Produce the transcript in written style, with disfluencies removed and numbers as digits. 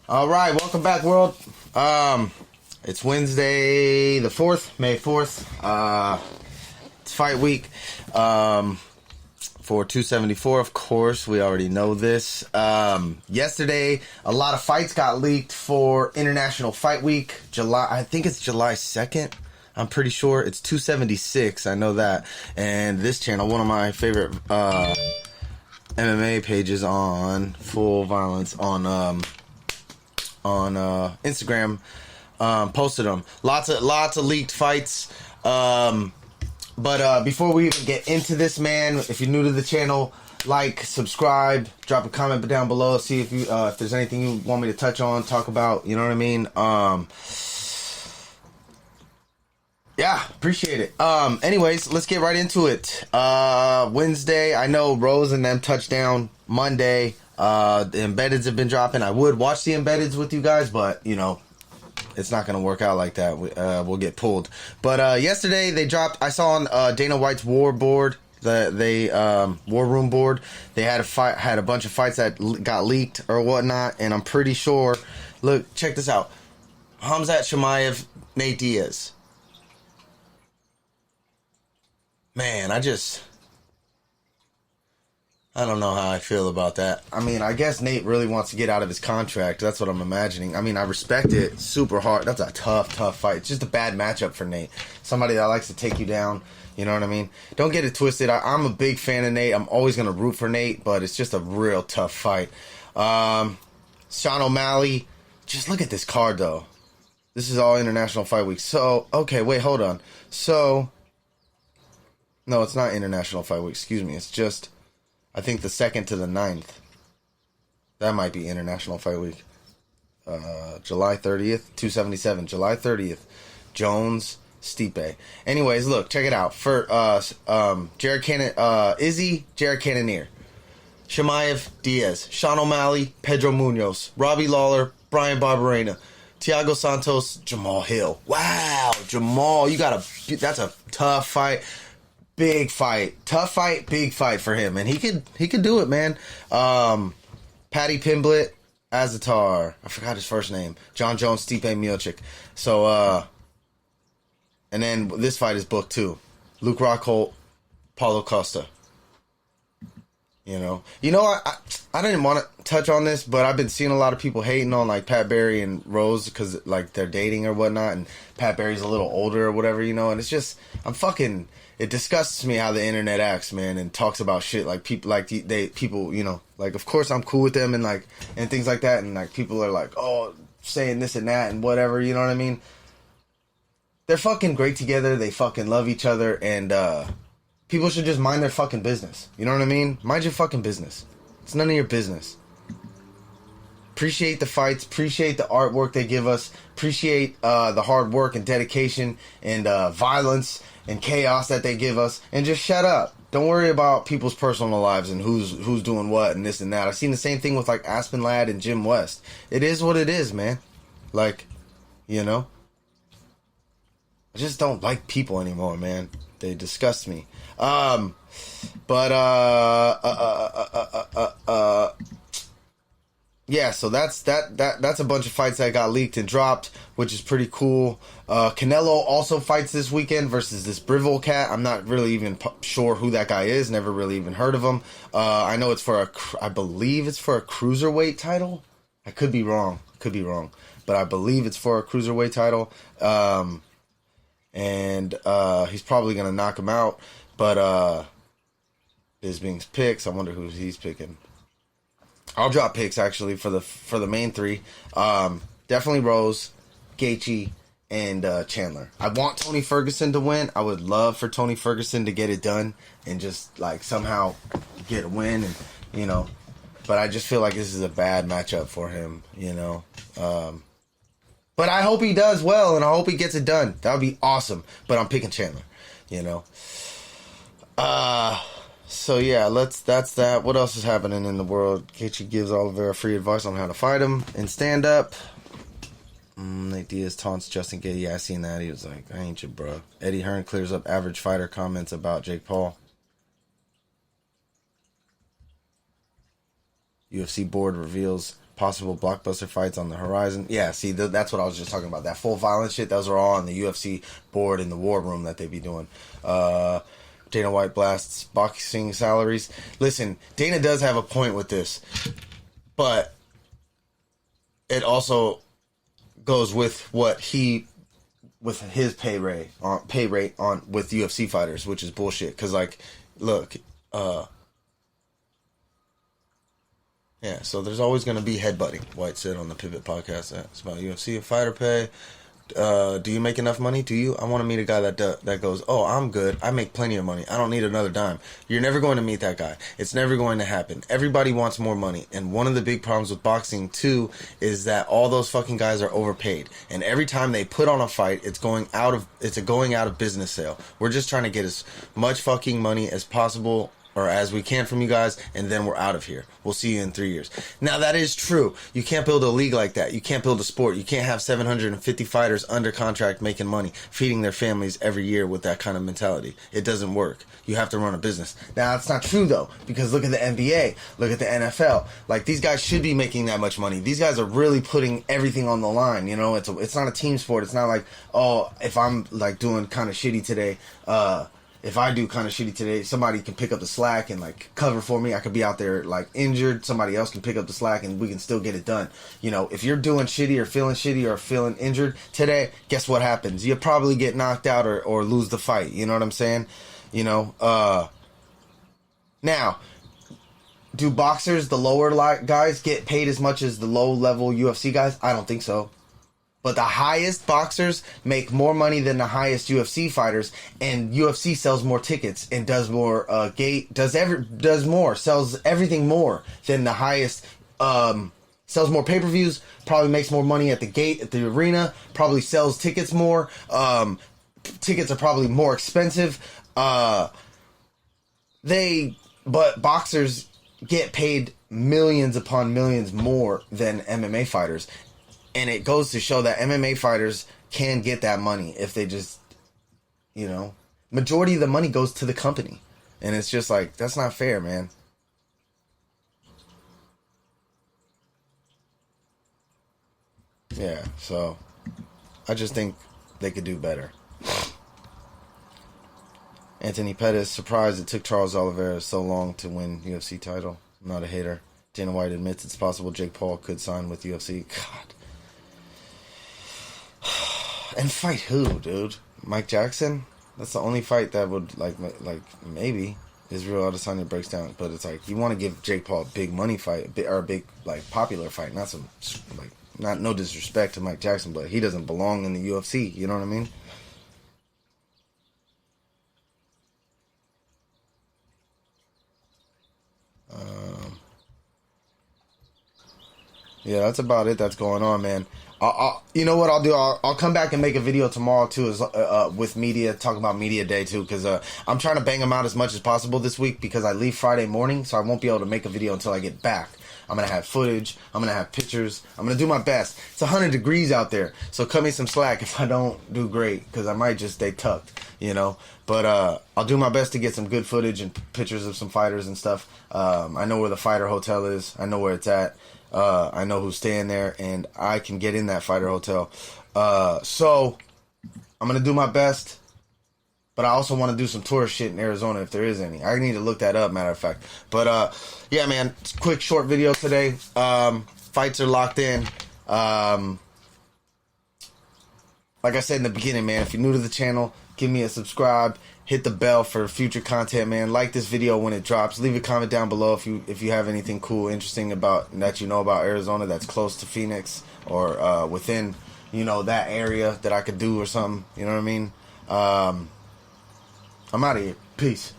All right, welcome back, world. It's Wednesday, the 4th, May 4th. It's fight week. For 274, of course, we already know this. Yesterday, a lot of fights got leaked for International Fight Week. I think it's July 2nd. I'm pretty sure it's 276. I know that. And this channel, one of my favorite MMA pages on Full Violence on Instagram, posted them. Lots of leaked fights. But before we even get into this, man, if you're new to the channel, like, subscribe, drop a comment down below, see if you if there's anything you want me to touch on, talk about, you know what I mean? Yeah, appreciate it. Anyways, let's get right into it. Wednesday, I know Rose and them touched down Monday. The embeddeds have been dropping. I would watch the embeddeds with you guys, but, you know, it's not going to work out like that. We'll get pulled. But yesterday they dropped, I saw on Dana White's war board, war room board, they had a bunch of fights that got leaked or whatnot, and I'm pretty sure, look, check this out. Khamzat Chimaev, Nate Diaz. Man, I don't know how I feel about that. I mean, I guess Nate really wants to get out of his contract. That's what I'm imagining. I mean, I respect it super hard. That's a tough fight. It's just a bad matchup for Nate. Somebody that likes to take you down. You know what I mean? Don't get it twisted. I'm a big fan of Nate. I'm always going to root for Nate, but it's just a real tough fight. Sean O'Malley. Just look at this card, though. This is all International Fight Week. So, okay, wait, hold on. So, no, it's not International Fight Week. Excuse me. It's just, I think, the 2nd to the 9th. That might be International Fight Week. July 30th, 277. July 30th. Jones, Stipe. Anyways, look, check it out. For Jared Cannonier. Chimaev, Diaz. Sean O'Malley, Pedro Munoz. Robbie Lawler, Brian Barberena. Thiago Santos, Jamal Hill. Wow, Jamal, that's a tough fight. Big fight. Tough fight, big fight for him. And he could do it, man. Paddy Pimblett, Azatar. I forgot his first name. John Jones, Stipe Miocic. So, and then this fight is booked too. Luke Rockhold, Paulo Costa. You know, I didn't want to touch on this, but I've been seeing a lot of people hating on, like, Pat Barry and Rose because, like, they're dating or whatnot, and Pat Barry's a little older or whatever, you know, and it's just, it disgusts me how the internet acts, man, and talks about shit like people, like people, you know, like, of course I'm cool with them and things like that, and, like, people are like, oh, saying this and that and whatever, you know what I mean? They're fucking great together. They fucking love each other, and people should just mind their fucking business. You know what I mean? Mind your fucking business. It's none of your business. Appreciate the fights. Appreciate the artwork they give us. Appreciate the hard work and dedication and violence and chaos that they give us. And just shut up. Don't worry about people's personal lives and who's doing what and this and that. I've seen the same thing with, like, Aspen Ladd and Jim West. It is what it is, man. Like, you know? I just don't like people anymore, man. They disgust me. Yeah, so that's a bunch of fights that got leaked and dropped, which is pretty cool. Canelo also fights this weekend versus this Brivol cat. I'm not really even sure who that guy is. Never really even heard of him. I know it's I believe it's for a cruiserweight title. I could be wrong. But I believe it's for a cruiserweight title. And he's probably gonna knock him out, but is being picks. I wonder who he's picking. I'll drop picks actually for the main three. Definitely Rose, Gaethje, and Chandler. I want Tony Ferguson to win. I would love for Tony Ferguson to get it done and just, like, somehow get a win, and, you know. But I just feel like this is a bad matchup for him, you know. But I hope he does well, and I hope he gets it done. That would be awesome. But I'm picking Chandler, you know. So yeah, that's that. What else is happening in the world? Gaethje gives Oliveira free advice on how to fight him and stand up. Nate Diaz taunts Justin Gaethje. Yeah, I seen that. He was like, I ain't your bro. Eddie Hearn clears up average fighter comments about Jake Paul. UFC board reveals possible blockbuster fights on the horizon. Yeah, see, that's what I was just talking about. That full violence shit, those are all on the UFC board in the war room that they be doing. Dana White blasts boxing salaries. Listen, Dana does have a point with this, but it also goes with with his pay rate on with UFC fighters, which is bullshit. Because, like, look, yeah, so there's always going to be headbutting. White said on the Pivot podcast it's about UFC and fighter pay. Do you make enough money? Do you? I want to meet a guy that goes, oh, I'm good. I make plenty of money. I don't need another dime. You're never going to meet that guy. It's never going to happen. Everybody wants more money. And one of the big problems with boxing, too, is that all those fucking guys are overpaid. And every time they put on a fight, it's a going out of business sale. We're just trying to get as much fucking money as possible, or as we can, from you guys, and then we're out of here. We'll see you in 3 years. Now, that is true. You can't build a league like that. You can't build a sport. You can't have 750 fighters under contract making money, feeding their families every year with that kind of mentality. It doesn't work. You have to run a business. Now, that's not true, though, because look at the NBA. Look at the NFL. Like, these guys should be making that much money. These guys are really putting everything on the line, you know? It's not a team sport. It's not like, oh, if I'm, like, doing kind of shitty today, if I do kind of shitty today, somebody can pick up the slack and, like, cover for me. I could be out there, like, injured. Somebody else can pick up the slack and we can still get it done. You know, if you're doing shitty or feeling injured today, guess what happens? You'll probably get knocked out or lose the fight. You know what I'm saying? You know, now, do boxers, the lower guys, get paid as much as the low-level UFC guys? I don't think so. But the highest boxers make more money than the highest UFC fighters, and UFC sells more tickets and does more sells everything more than the highest. Sells more pay-per-views, probably makes more money at the gate at the arena, probably sells tickets more. Tickets are probably more expensive. But boxers get paid millions upon millions more than MMA fighters. And it goes to show that MMA fighters can get that money if they just, you know, majority of the money goes to the company. And it's just like, that's not fair, man. Yeah, so I just think they could do better. Anthony Pettis, surprised it took Charles Oliveira so long to win UFC title. I'm not a hater. Dana White admits it's possible Jake Paul could sign with UFC. God. And fight who, dude? Mike Jackson? That's the only fight that would, like maybe Israel Adesanya breaks down. But it's like, you want to give Jake Paul a big money fight, or a big, like, popular fight. Not some, like, no disrespect to Mike Jackson, but he doesn't belong in the UFC. You know what I mean? Yeah, that's about it that's going on, man. You know what I'll do? I'll come back and make a video tomorrow too, with media, talk about media day too, because I'm trying to bang them out as much as possible this week because I leave Friday morning, so I won't be able to make a video until I get back. I'm gonna have footage. I'm gonna have pictures. I'm gonna do my best. It's 100 degrees out there, so cut me some slack if I don't do great, because I might just stay tucked, you know. But I'll do my best to get some good footage and pictures of some fighters and stuff. I know where the fighter hotel is. I know where it's at. I know who's staying there, and I can get in that fighter hotel. So I'm going to do my best, but I also want to do some tourist shit in Arizona if there is any. I need to look that up, matter of fact. But yeah, man, quick short video today. Fights are locked in. Like I said in the beginning, man, if you're new to the channel, give me a subscribe. Hit the bell for future content, man. Like this video when it drops. Leave a comment down below if you have anything cool, interesting about that you know about Arizona that's close to Phoenix or within, you know, that area that I could do or something. You know what I mean? I'm out of here. Peace.